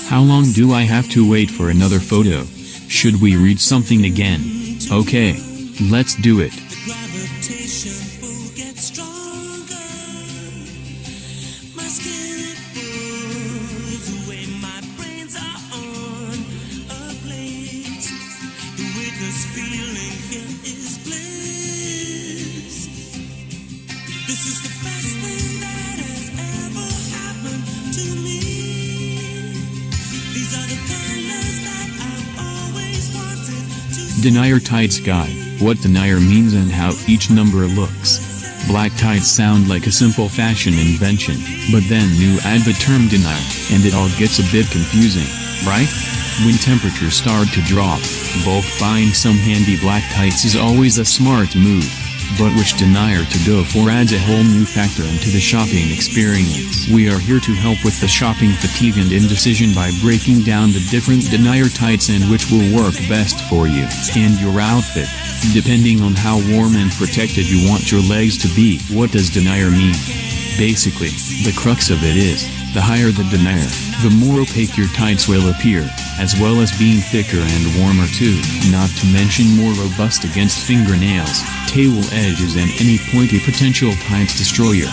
How long do I have to wait for another photo? Should we read something again? Okay, let's do it. This is the best thing that has ever happened to me. These are the colors that I've always wanted to see. Denier tights guide, what denier means and how each number looks. Black tights sound like a simple fashion invention, but then you add the term denier, and it all gets a bit confusing, right? When temperatures start to drop, bulk buying some handy black tights is always a smart move. But which denier to go for adds a whole new factor into the shopping experience. We are here to help with the shopping fatigue and indecision by breaking down the different denier tights and which will work best for you and your outfit, depending on how warm and protected you want your legs to be. What does denier mean? Basically, the crux of it is, the higher the denier, the more opaque your tights will appear, as well as being thicker and warmer too, not to mention more robust against fingernails, table edges and any pointy potential tights destroyer.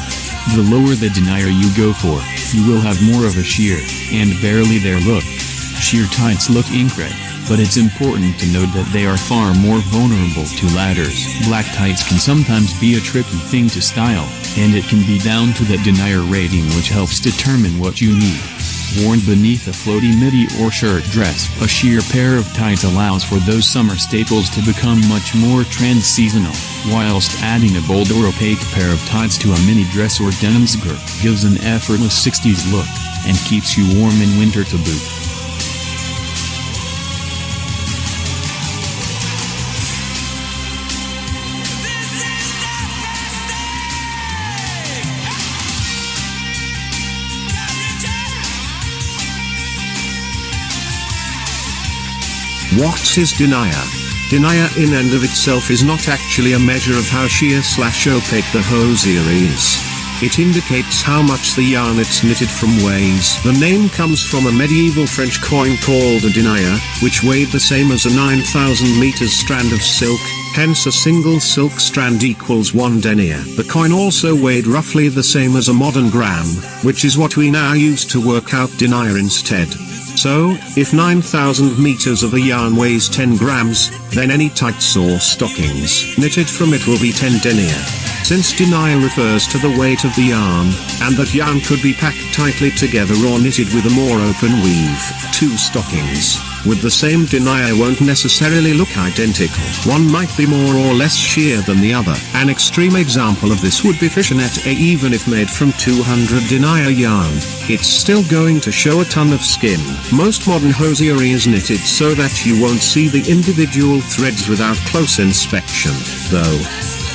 The lower the denier you go for, you will have more of a sheer, and barely there look. Sheer tights look incredible, but it's important to note that they are far more vulnerable to ladders. Black tights can sometimes be a tricky thing to style, and it can be down to that denier rating which helps determine what you need. Worn beneath a floaty midi or shirt dress, a sheer pair of tights allows for those summer staples to become much more trend-seasonal, whilst adding a bold or opaque pair of tights to a mini dress or denim skirt gives an effortless 60s look, and keeps you warm in winter to boot. What is denier? Denier in and of itself is not actually a measure of how sheer/opaque the hosiery is. It indicates how much the yarn it's knitted from weighs. The name comes from a medieval French coin called a denier, which weighed the same as a 9,000 meters strand of silk, hence a single silk strand equals 1 denier. The coin also weighed roughly the same as a modern gram, which is what we now use to work out denier instead. So, if 9,000 meters of a yarn weighs 10 grams, then any tights or stockings knitted from it will be 10 denier. Since denier refers to the weight of the yarn, and that yarn could be packed tightly together or knitted with a more open weave, two stockings with the same denier won't necessarily look identical. One might be more or less sheer than the other. An extreme example of this would be fishnet A. Even if made from 200 denier yarn, it's still going to show a ton of skin. Most modern hosiery is knitted so that you won't see the individual threads without close inspection, though.